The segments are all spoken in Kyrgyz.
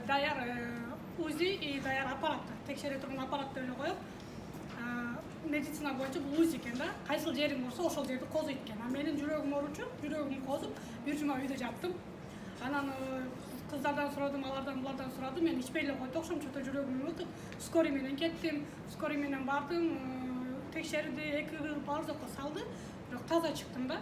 даяр УЗИ и даяр аппарат, текшере турган аппаратты эле коюп, медицина боюнча бул УЗИ экен да. Кайсыл жериң ооруса ошол жерди козуйт экен. А менин жүрөгүм ооручу, жүрөгүм козуп, бир жума үйдө жаттым. Анан кыздардан сурадым, алардан булардан сурадым. Мен ичпей эле койду окшойм, чото жүрөгүм өтүп, скорый менен кеттим. Скорый менен бардым, текшерди, 2 бардыкка салды. Бирок таза чыктым да.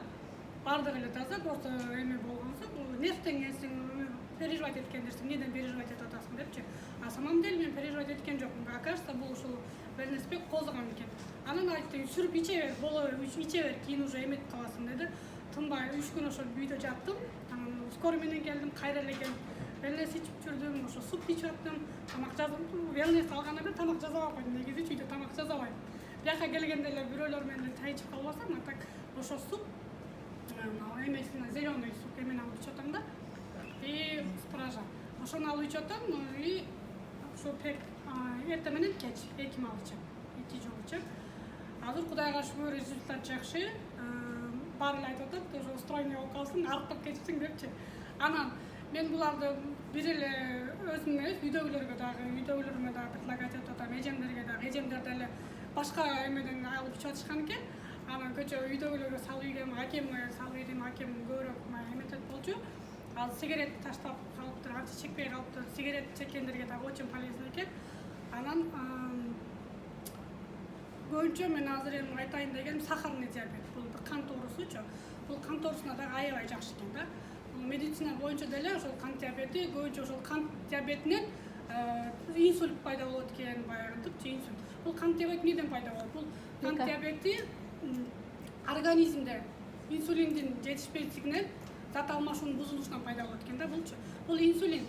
Бардыгы эле таза, просто эме болгонсо, нерстеңесиң, переживать эткендерсиң, неден переживать этип атасың депчи. А самом деле мен переживать эткен жокмун. Окажется, бул ушул Белнеспек козгон экен. Анан айтты, сүрүп иче бер, боло иче бер, кийин уже эметип каласың деди. Тынбай 3 күн ошол үйдө жаттым. Анан скорый менен келдим, кайра эле келип, велнес ичип жүрдүм, ошо суп ичип аттым. Тамак жазып, велнес алгандан бери тамак жазабай койдум. Негизи үйдө тамак жазабайм. Бияка келгенде эле бирөөлөр менен чай ичип калбасам, а так ошо суп, эмесин зеленый суп эмени алып ичип атам да. И спража. Ошону алып ичип атам и ошо пек эртең менен кеч 2 мал ичем. 2 жол ичем. Азыр Кудайга шүгүр, результат жакшы. Баары эле айтып атат, ошо стройный болуп калсың, арыктап кетиптиң депчи. Анан мен буларды бир эле өзүмө эмес, үйдөгүлөргө дагы предлагать этип атам, эжемдерге дагы, эжемдер деле башка эмеден алып ичип атышкан экен. Анан көчө үйдөгүлөргө салып ийгем, акемге салып ийдим, акем көбүрөөк эметет болчу. Ал сигарет таштап калыптыр, анча чекпей калыптыр. Сигарет чеккендерге дагы очень полезно экен. Анан көбүнчө мен азыр эми айтайын дегеним сахарный диабет. Бул кант оорусучу. Бул кант оорусуна дагы аябай жакшы экен да. Медицина боюнча деле ошол кант диабети, көбүнчө ошол кант диабетинен инсульт пайда болот экен, баягы инсульт. Бул кант диабети неден пайда болот? Бул кант диабети организмде инсулиндин жетишпейтигинен зат алмашуунун бузулушунан пайда болот экен да булчу. Бул инсулин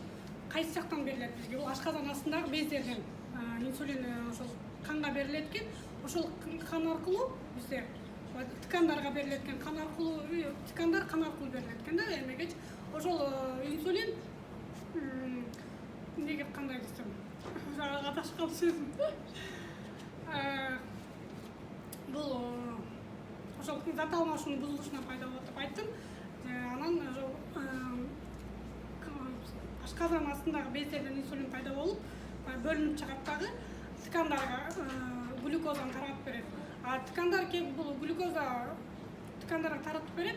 кайсы жактан берилет бизге? Бул ашказан астындагы бездерден инсулин ошол канга берилет экен. Ошол кан аркылуу бизде ткандарга берилет экен, кан аркылуу, ткандар кан аркылуу берилет экен да, эмегечи. Ошол инсулин неге кандай десем, адашып калды сөзүм. Бул ошол зат алмашуунун бузулушунан пайда болот деп айттым. Анан ошол ашказан астындагы бездерден инсулин пайда болуп, бөлүнүп чыгат дагы ткандарга глюкозаны таратып берет. А ткандар бул глюкоза ткандарга таратып берет.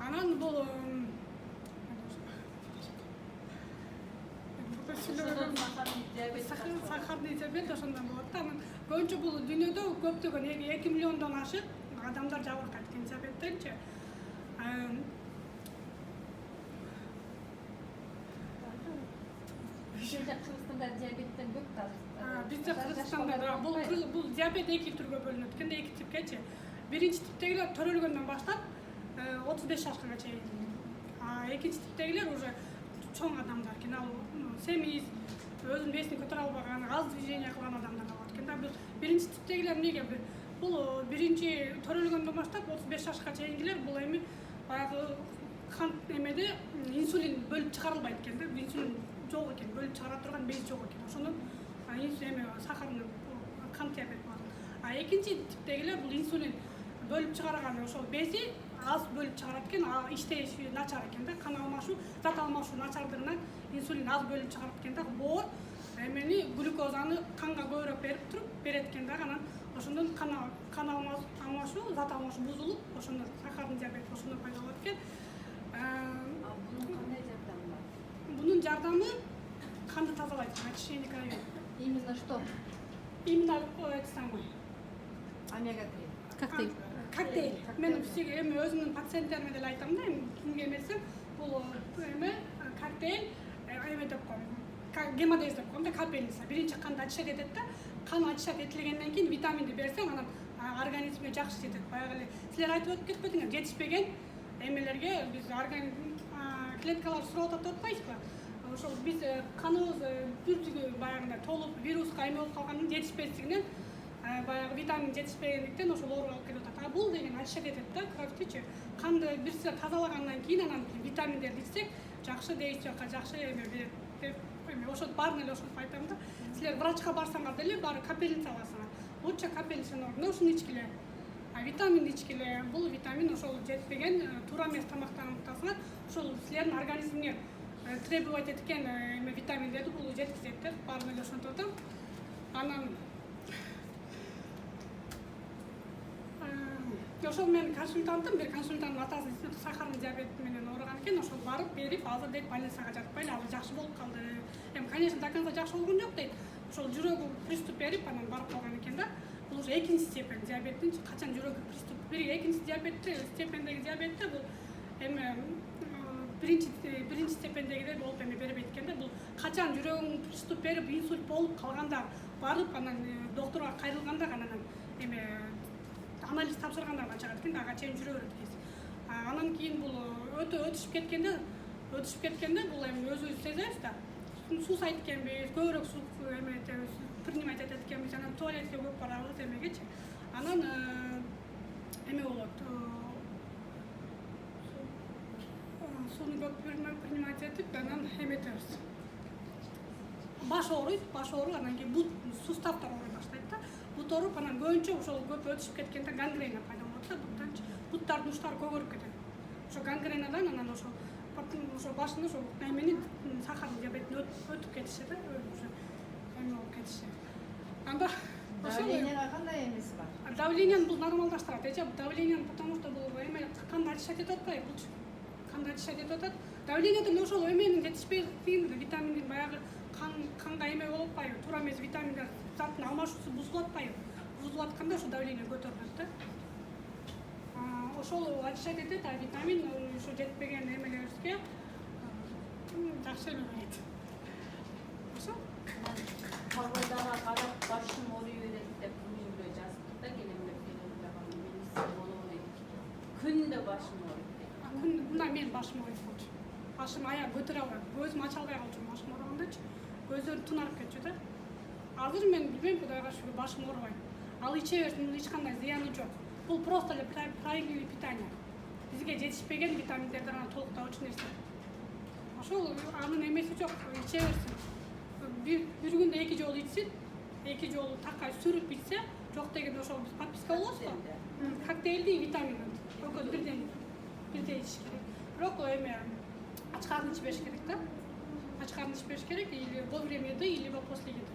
Анан бул сахарный диабет ошондон болот да. Анан көбүнчө бул дүйнөдө көптөгөн 2 миллиондон ашык адамдар жабыркайт экен диабеттенчи. Кыргызстанда диабеттен көп да. Бизде Кыргызстанда бул диабет 2 түргө бөлүнөт экен, 2 типкечи. Биринчи типтегилер төрөлгөндөн баштап 35 жашка чейин. А экинчи типтегилер уже чоң адамдар экен, ал семиз, өзүнүн весин көтөрө албаган, аз движение кылган адамдар болот экен да. Биринчи типтегилер эмнеге? Бул биринчи төрөлгөндөн баштап 35 жашка чейингилер бул эми баягы кант эмеде инсулин бөлүп чыгарылбайт экен да. Инсулин жок экен, бөлүп чыгара турган без жок экен. Ошондон эме сахарный кант диабет болот. А экинчи типтегилер бул инсулин бөлүп чыгарган ошол бези аз бөлүп чыгарат экен, иштеши начар экен да. Кан алмашуу, зат алмашуу начардыгынан инсулин аз бөлүп чыгарат экен да. Боор эмени глюкозаны канга көбүрөөк берет экен да. Анан ошондон кан алмашуу, зат алмашуу бузулуп, ошондон сахарный диабет ошондон пайда болот экен. Бунун кандай жардамы бар? Бунун жардамы канды тазалайт, очищение крови. Именно что? Именно это самое. Омега-3. Коктейль. Мен эми өзүмдүн пациенттериме деле айтам да, кимге эмесем, бул эме коктейль эме деп коем. Гемодез деп коем да, капельница. Биринчи канды очищать этет да, кан очищать этилгенден кийин витаминди берсең, анан организмге жакшы жетет. Баягы эле силер айтып өтүп кетпедиңер, жетишпеген эмелерге биз клеткалар сурап атып атпайсызбы? Ошол биз каныбыз бүртүгү баягындай толуп, вируска эме болуп калгандан жетишпестигинен баягы витамин жетишпегендиктен ошол ооруга алып келип атат. А бул деген очищать этет да, кровтучу. Канды бирсе тазалагандан кийин анан витаминдерди ичсек, жакшы действияга жакшы эме берет деп эме ошол баарын эле ошентип айтам да. Силер врачка барсаңар деле баары капельница аласыңар. Лучше капельницанын ордуна ушуну ичкиле. А витамин ичкиле. Бул витамин ошол жетпеген туура эмес тамактанып атасыңар. Ошол силердин организмиңер требовать эткен витаминдерди бул жеткизеттер баарын эле ошентип атам. Анан ошол менин консультантым, бир консультанттын атасы сахарный диабет менен ооруган экен, ошол барып берип, азыр дейт больницага жатпайлы, ал жакшы болуп калды. Конечно, до конца жакшы болгон жок дейт. Ошол жүрөгү приступ берип, анан барып калган экен да. Бул уже экинчи степень диабеттин, качан жүрөгү приступ бир экинчи диабетте, степендеги диабетте бул биринчи степендегидей болуп бербейт экен да. Бул качан жүрөгүң приступ берип, инсульт болуп калганда барып, анан доктурга кайрылганда гана анализ тапшырганда гана чыгат экен, ага чейин жүрө берет экенсиз. Анан кийин бул өтүшүп кеткенде бул өзүбүз сезебиз да. Суусайт экенбиз, көбүрөөк суу принимать этет экенбиз, анан туалетке көп барабыз эмегечи. Анан болот. Сууну көп принимать этип, анан эметебиз. Баш ооруйт, анан кийин бут суставдар ооруй баштайт да. Бут ооруп, анан көбүнчө ошол көп өтүшүп кеткенде гангрена пайда болот да. Буттанчы буттардын учтары көгөрүп кетет. Ошо гангренадан анан ошо башында ошо сахарный диабеттин өтүп кетиши да, уже болуп кетиши. Анда Давлениега кандай эмеси бар? Давлениени бул нормалдаштырат, давлениени, потому что бул канды очищать этип атпайбы, булчу. Канды очищать этип атат. Давление деле ошол эменин жетишпейдигинде, витаминдин баягы канга эме болуп атпайбы, туура эмес витаминдер заттын алмашуусу бузулуп атпайбы. Бузулуп атканда ошо давление көтөрүлөт да. Ошол очищать этет, а витамин ошо жетпеген эмелерибизге жакшы эме берет. Ошо? Кабылдага карап башым ооруй берет деп күнүгө жазып да келемдеп күндө башым ооруйт. Мына мен башым ооруйт болчу. Башым аяк көтөрө албайм. Көзүм ача албай калчу башым ооругандачы. Көздөр тунарып кетчү да. Азыр мен билбейм, Кудайга шүгүр, башым оорубайт. Ал иче берсин, эч кандай зыяны жок. Бул просто эле правильный питание. Бизге жетишпеген витаминдерди гана толуктоочу нерсе. Ошол анын эмеси жок, иче берсин. Бир күндө 2 жолу ичсин, 2 жолу такай сүрүп ичсе, жок дегенде ошол биз подписка болобуз го. Коктейлди витамин экөө бирдей ичиш керек. Бирок ач карын ичпеш керек да. Ач карын ичпеш керек, или во время еды, или после еды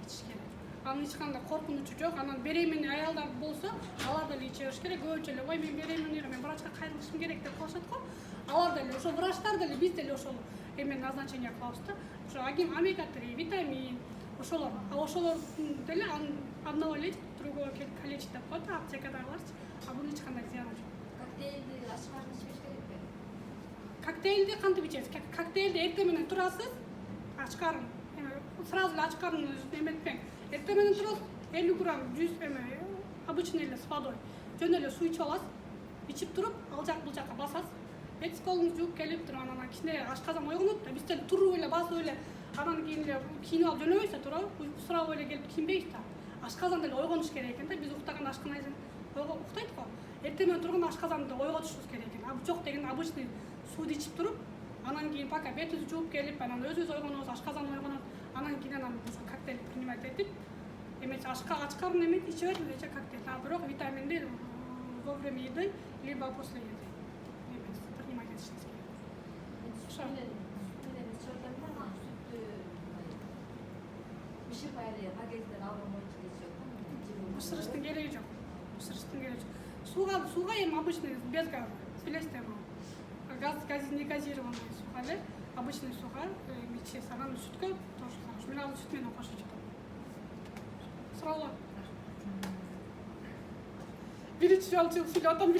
ичиш керек. Анын эч кандай коркунучу жок. Анан беременный аялдар болсо, алар деле иче бериш керек. Көбүнчө эле ой мен беременный, мен врачка кайрылышым керек деп калышат го. Алар деле ошо врачтар деле биз деле ошол назначение кылабыз да. Ошо омега-3, витамин, ошолор деле одного лечит, другого калечит деп коет аптекадагыларчы. А бунун эч кандай зыяны жок. Коктейлди ач карын ичпеш керекпи? Коктейлди кантип ичесиз? Коктейлди эртең менен турасыз, ач карын, сразу эле ач карын эметпең. Эртең менен турасыз, 50 грамм 100 обычный эле с водой. Жөн эле суу ичип аласыз, ичип туруп, ал жак бул жакка басасыз. Бет колуңузду жууп келип туруп, анан кичине ашказан ойгонот да, биз деле туруп эле басып эле, анан кийин эле кийинип алып жөнөбөйсүз да, туурабы? Сурап эле келип кийинбейбиз да. Ашказан деле ойгонуш керек экен да, биз уктаганда ашканайдан уктайт го. Эртең менен турганда ашказанды ойготушубуз керек экен. Жок дегенде обычный сууду ичип туруп, анан кийин пока бетибизди жууп келип, анан өзүбүз ойгонобуз, ашказан ойгонот, анан кийин ошо коктейль принимать этип, ач карын эметип иче берип коктейль. А бирок витаминди во время еды либо после еды. Бышырыштын кереги жок. Сууга эми обычный без газа, билесиздер го. Газ не газированный сууга эле, обычный сууга ичесиз, анан сүткө тоже хорошо. Мен ал сүт менен кошуп ичем. Суроолор. Биринчи жолу сүйлөп атам.